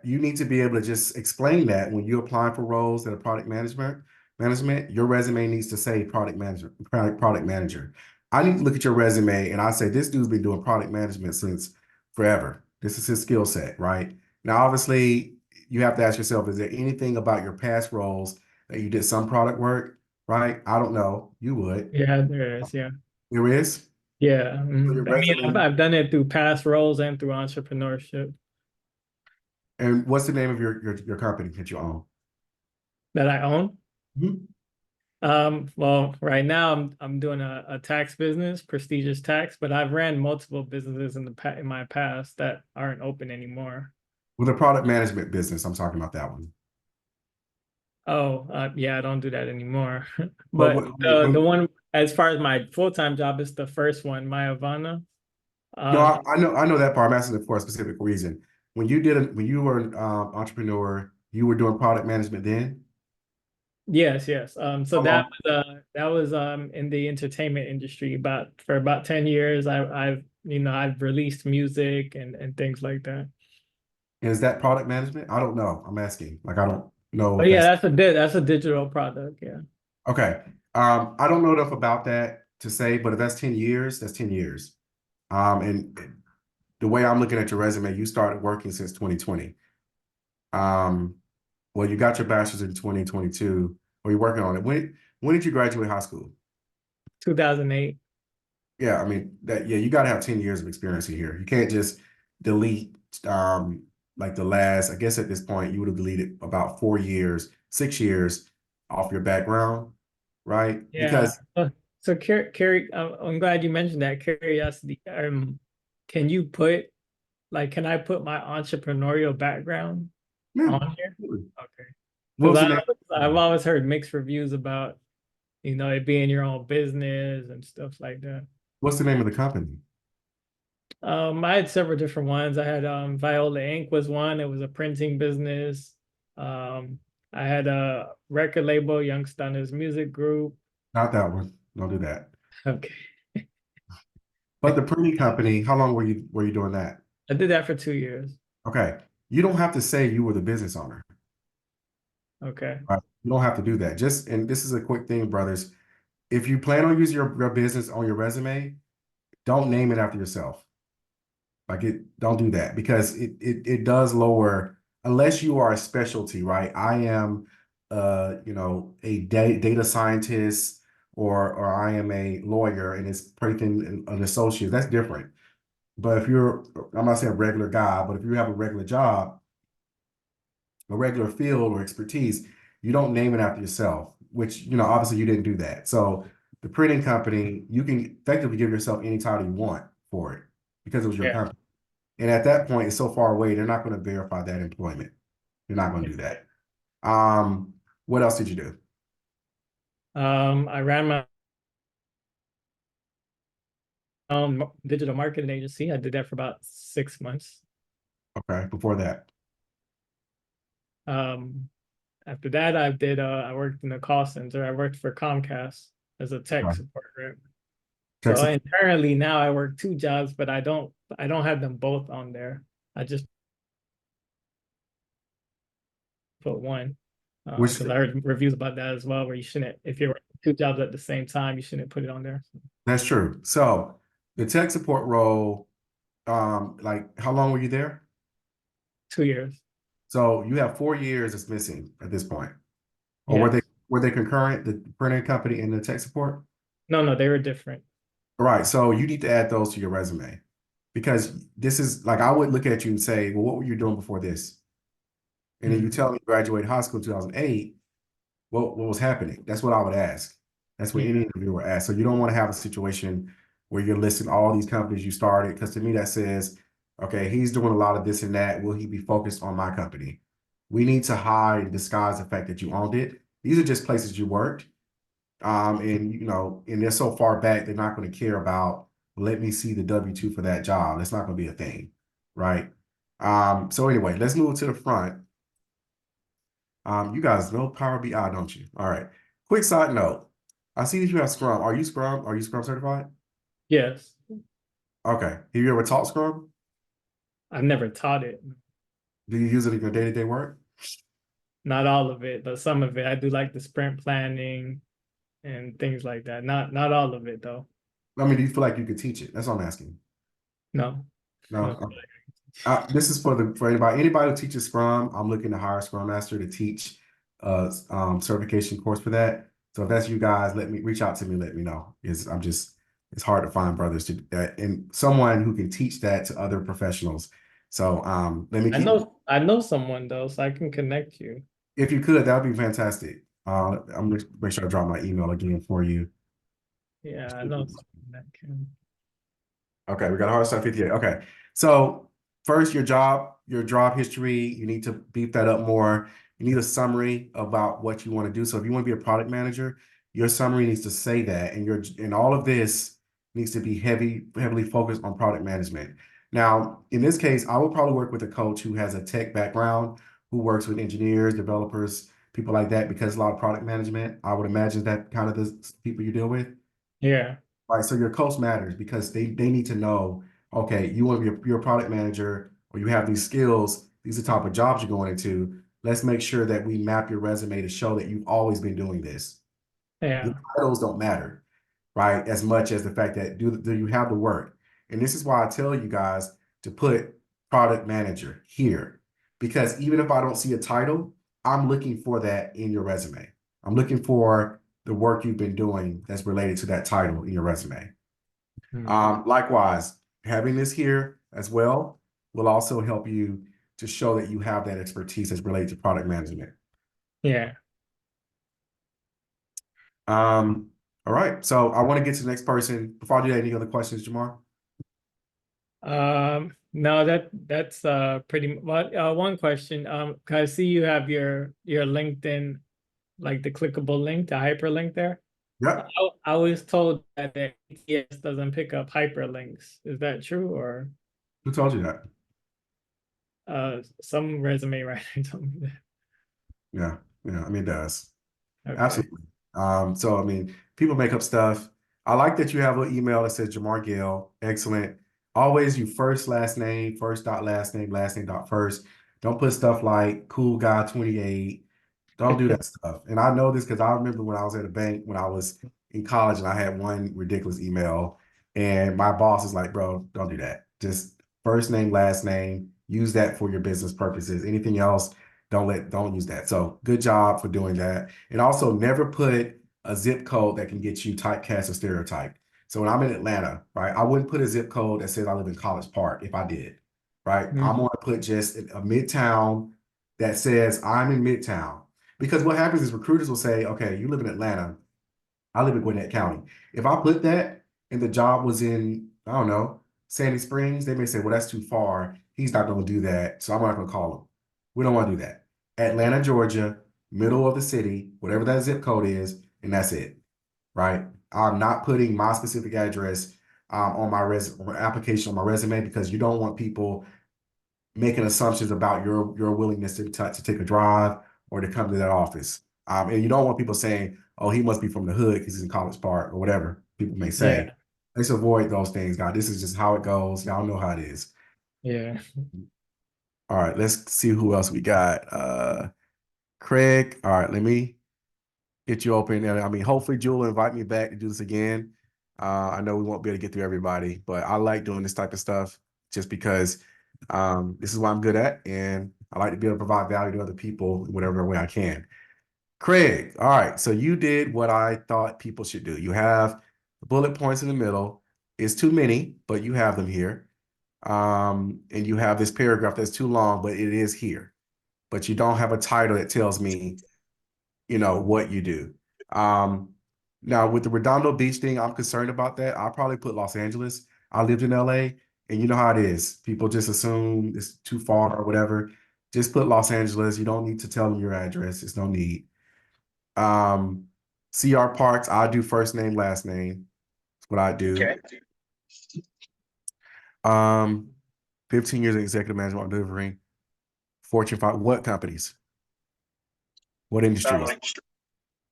you need to be able to just explain that when you're applying for roles that are management, your resume needs to say product manager. I need to look at your resume and I say, this dude's been doing product management since forever. This is his skill set, right? Now, obviously, you have to ask yourself, is there anything about your past roles that you did some product work, right? I don't know. You would. Yeah, there is, yeah. There is. Yeah. So your I mean, resume, I've done it through past roles and through entrepreneurship. and what's the name of your company that you own? that I own. Mhm. Well, right now I'm doing a tax business, prestigious tax, but I've ran multiple businesses in my past that aren't open anymore. With a product management business, I'm talking about that one. Oh, yeah, I don't do that anymore. But But the one, as far as my full-time job, is the first one, my Havana. no, Um, I know that part. I'm asking it for a specific reason. When you were an entrepreneur, you were doing product management then? yes, yes. So How long? that was in the entertainment industry for about 10 years. I've released music and things like that. Is that product management? I don't know. I'm asking. Like, I don't know Oh if yeah, that's that's a digital product. Yeah. okay. I don't know enough about that to say, but if that's 10 years, that's 10 years. And the way I'm looking at your resume, you started working since 2020. Um, well, you got your bachelor's in 2022, or you're working on it. When did you graduate high school? 2008. Yeah, I mean that. Yeah, you got to have 10 years of experience in here. You can't just delete like the last. I guess at this point you would have deleted about 4 years, 6 years off your background, right? Yeah. Because So, Carrie, I'm glad you mentioned that. Curiosity. Can you put can I put my entrepreneurial background yeah, on here? absolutely. Okay. What Because was the name? I've always heard mixed reviews about, it being your own business and stuff like that. What's the name of the company? I had several different ones. I had Viola Inc. was one. It was a printing business. Um, I had a record label, Young Stunners Music Group. Not that one. Don't do that. Okay. But the printing company. How long were you doing that? I did that for 2 years. Okay, you don't have to say you were the business owner. Okay. Right? You don't have to do that. Just and this is a quick thing, brothers. If you plan on using your business on your resume, don't name it after yourself. Like don't do that because it does lower unless you are a specialty, right? I am a data scientist or I am a lawyer and it's Prathan an associate. That's different. But if you're, I'm not saying a regular guy, but if you have a regular job, a regular field or expertise, you don't name it after yourself, which, obviously you didn't do that. So the printing company, you can effectively give yourself any title you want for it because it was your Yeah. company. And at that point, it's so far away, they're not going to verify that employment. They're not going to do that. What else did you do? I ran my own digital marketing agency. I did that for about 6 months. Okay, before that. After that, I worked in a call center. I worked for Comcast as a tech support rep. So Texas. internally now I work two jobs, but I don't have them both on there. I just put one Which because I heard reviews about that as well, where you shouldn't, if you're working two jobs at the same time, you shouldn't put it on there. that's true. So the tech support role, like how long were you there? 2 years. So you have 4 years that's missing at this point. Or Yes. were they concurrent, the printing company and the tech support? No, they were different. All right. So you need to add those to your resume because this is like I would look at you and say, well, what were you doing before this? And then you tell me you graduated high school in 2008. What was happening? That's what I would ask. That's what Yeah. any interviewer would ask. So you don't want to have a situation where you're listing all these companies you started because to me that says, okay, he's doing a lot of this and that. Will he be focused on my company? We need to hide and disguise the fact that you owned it. These are just places you worked. And they're so far back, they're not going to care about, let me see the W-2 for that job. That's not going to be a thing, right? So anyway, let's move to the front. You guys know Power BI, don't you? All right. Quick side note. I see that you have Scrum. Are you Scrum? Are you Scrum certified? Yes. Okay. Have you ever taught Scrum? I've never taught it. Do you use it in your day-to-day work? Not all of it, but some of it. I do like the sprint planning and things like that. Not all of it though. I mean, do you feel like you could teach it? That's what I'm asking. No. No. No. This is for anybody who teaches Scrum. I'm looking to hire a Scrum Master to teach certification course for that. So if that's you guys, reach out to me. Let me know. It's hard to find brothers to and someone who can teach that to other professionals. So let me keep. I know someone though, so I can connect you. If you could, that would be fantastic. I'm gonna make sure I drop my email again for you. Yeah, I know something that can. Okay, we got a hard stop 58. Okay. So first, your job history, you need to beef that up more. You need a summary about what you want to do. So if you want to be a product manager, your summary needs to say that. And all of this needs to be heavily focused on product management. Now, in this case, I would probably work with a coach who has a tech background, who works with engineers, developers, people like that, because a lot of product management. I would imagine that kind of the people you deal with. Yeah, Right. So your coach matters because they need to know, okay, you want to be you're a product manager or you have these skills, these are the type of jobs you're going into. Let's make sure that we map your resume to show that you've always been doing this. The yeah, titles don't matter, right? As much as the fact that do you have the work? And this is why I tell you guys to put product manager here. Because even if I don't see a title, I'm looking for that in your resume. I'm looking for the work you've been doing that's related to that title in your resume. Likewise, having this here as well will also help you to show that you have that expertise that's related to product management. yeah. All right. So I want to get to the next person. Before I do that, any other questions, Jamar? No, that's pretty much one question. 'Cause I see you have your LinkedIn, like the clickable link, the hyperlink there. Yep. I was told that the ATS doesn't pick up hyperlinks. Is that true, or Who told you that? some resume writer told me that? Yeah. Yeah. I mean, it does. Okay. Absolutely. So I mean, people make up stuff. I like that you have an email that says Jamar Gale. Excellent. Always you first last name, first dot last name dot first. Don't put stuff like cool guy 28. Don't do that stuff. And I know this because I remember when I was at a bank when I was in college and I had one ridiculous email, and my boss is like, bro, don't do that. Just first name, last name, use that for your business purposes. Anything else, don't use that. So good job for doing that. And also never put a zip code that can get you typecast or stereotyped. So when I'm in Atlanta, right, I wouldn't put a zip code that says I live in College Park if I did, right? I'm gonna put just a midtown that says I'm in Midtown. Because what happens is recruiters will say, okay, you live in Atlanta. I live in Gwinnett County. If I put that and the job was in, I don't know, Sandy Springs, they may say, well, that's too far. He's not going to do that. So I'm not going to call him. We don't want to do that. Atlanta, Georgia, middle of the city, whatever that zip code is, and that's it. Right. I'm not putting my specific address on my application on my resume because you don't want people making assumptions about your willingness to take a drive or to come to that office. And you don't want people saying, "Oh, he must be from the hood because he's in College Park" or whatever people may say. Yeah, Let's avoid those things, guys. This is just how it goes. Y'all know how it is. yeah. All right, let's see who else we got. Craig. All right, let me get you open. And I mean, hopefully, Jewel will invite me back to do this again. I know we won't be able to get through everybody, but I like doing this type of stuff just because this is what I'm good at, and I like to be able to provide value to other people in whatever way I can. Craig, all right, so you did what I thought people should do. You have the bullet points in the middle. It's too many, but you have them here. And you have this paragraph that's too long, but it is here. But you don't have a title that tells me, what you do. Now with the Redondo Beach thing, I'm concerned about that. I'll probably put Los Angeles. I lived in LA, and you know how it is. People just assume it's too far or whatever. Just put Los Angeles. You don't need to tell them your address. It's no need. CR Parks, I do first name, last name. That's what I do. Okay. 15 years of executive management delivering Fortune 5. What companies? What industries?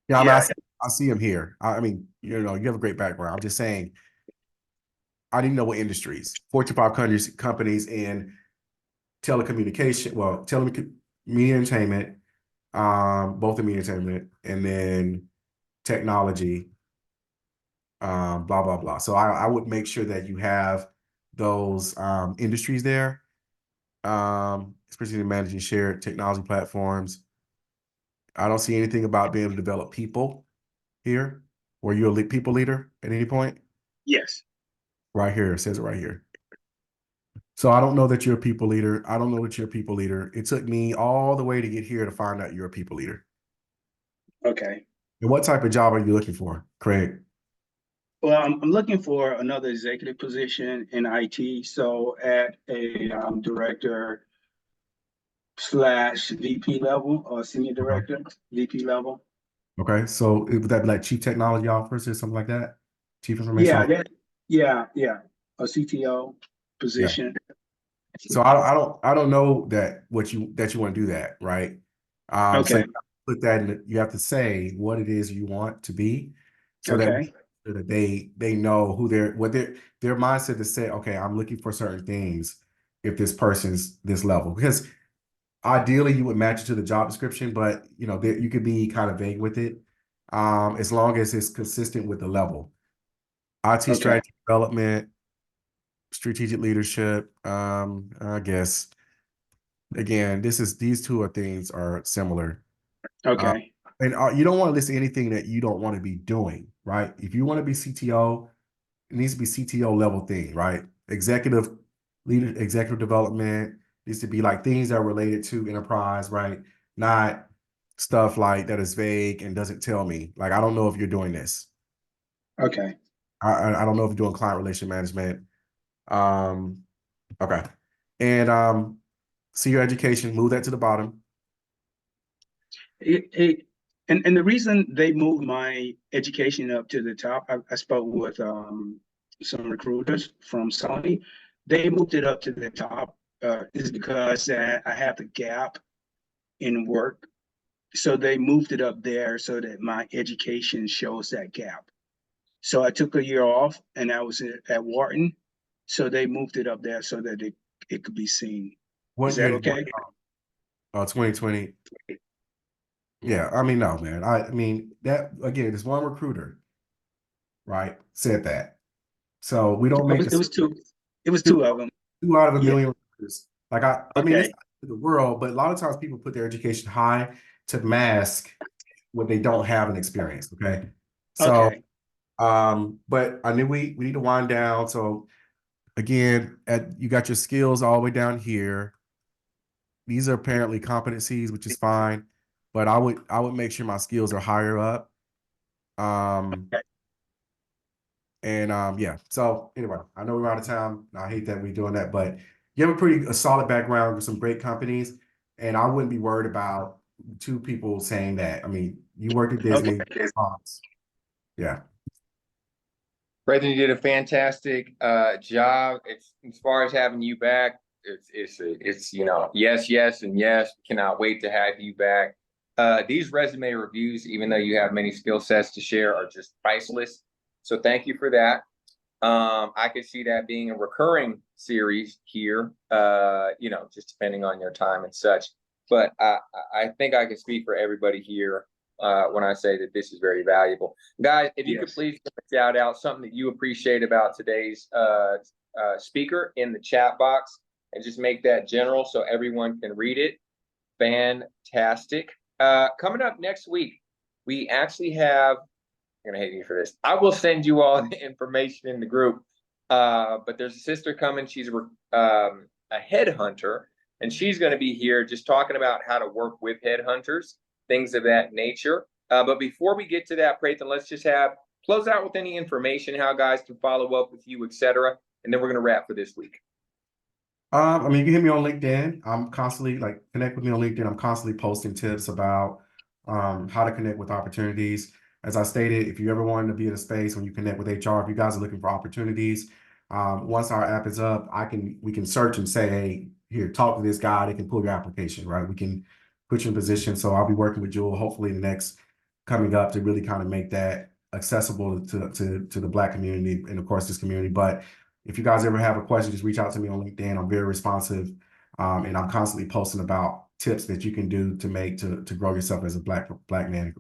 Yeah, I mean, I see them here. I mean, you have a great background. I'm just saying, I didn't know what industries. Fortune 500 companies in telecommunication, well, media entertainment, both in media entertainment, and then technology, blah, blah, blah. So I would make sure that you have those industries there, especially in managing shared technology platforms. I don't see anything about being able to develop people here. Were you a people leader at any point? Yes. Right here, it says it right here. So I don't know that you're a people leader. I don't know that you're a people leader. It took me all the way to get here to find out you're a people leader. Okay. And what type of job are you looking for, Craig? Well, I'm looking for another executive position in IT. So at a director / VP level or senior director, VP level. Okay. So would that be like chief technology officer or something like that? Chief information Yeah, officer? yeah. A CTO Yeah. position. So I don't know that that you want to do that, right? So Okay, you have to put that in, you have to say what it is you want to be, so okay, that they know who their mindset to say, okay, I'm looking for certain things if this person's this level. Because ideally you would match it to the job description, but you know, you could be kind of vague with it. As long as it's consistent with the level. IT okay, strategy development, strategic leadership, I guess again, these two things are similar. Uh, okay, and you don't want to list anything that you don't want to be doing, right? If you want to be CTO, it needs to be CTO level thing, right? Executive development needs to be like things that are related to enterprise, right? Not stuff like that is vague and doesn't tell me. Like, I don't know if you're doing this. okay. I don't know if you're doing client relation management. Okay. And senior education, move that to the bottom. And the reason they moved my education up to the top, I spoke with some recruiters from Sony. They moved it up to the top is because I have the gap in work. So they moved it up there so that my education shows that gap. So I took a year off and I was at Wharton. So they moved it up there so that it could be seen. What Is that year? okay? 2020. Yeah, I mean, no, man. I mean, that again, there's one recruiter, right, said that. So we don't make It was two. It was two of them. two out of a Yeah. million recruiters. Like I mean, it's Okay. not the world, but a lot of times people put their education high to mask what they don't have an experience. Okay. So Okay. but I knew we need to wind down. So again, you got your skills all the way down here. These are apparently competencies, which is fine, but I would make sure my skills are higher up. And yeah. So anyway, I know we're out of time. I hate that we're doing that, but you have a solid background with some great companies, and I wouldn't be worried about two people saying that. I mean, you worked at Disney, Okay. Fox. Yeah. Prathan, you did a fantastic job. It's as far as having you back. It's yes, and yes. Cannot wait to have you back. These resume reviews, even though you have many skill sets to share, are just priceless. So thank you for that. I could see that being a recurring series here. Just depending on your time and such. But I think I can speak for everybody here when I say that this is very valuable. Guys, if you could Yes. please shout out something that you appreciate about today's speaker in the chat box and just make that general so everyone can read it. Fantastic. Coming up next week, we actually have, I'm gonna hate you for this. I will send you all the information in the group. But there's a sister coming. She's a headhunter, and she's going to be here just talking about how to work with headhunters, things of that nature. But before we get to that, Prathan, let's just close out with any information, how guys can follow up with you, etc. And then we're going to wrap for this week. I mean, you can hit me on LinkedIn. I'm constantly connect with me on LinkedIn. I'm constantly posting tips about how to connect with opportunities. As I stated, if you ever wanted to be in a space when you connect with HR, if you guys are looking for opportunities, once our app is up, we can search and say, hey, here, talk to this guy. They can pull your application, right? We can put you in position. So I'll be working with Jewel hopefully the next coming up to really kind of make that accessible to the Black community and of course this community. But if you guys ever have a question, just reach out to me on LinkedIn. I'm very responsive, and I'm constantly posting about tips that you can do to grow yourself as a black man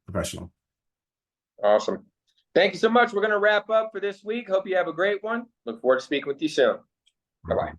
professional. Awesome. Thank you so much. We're going to wrap up for this week. Hope you have a great one. Look forward to speaking with you soon. Bye-bye.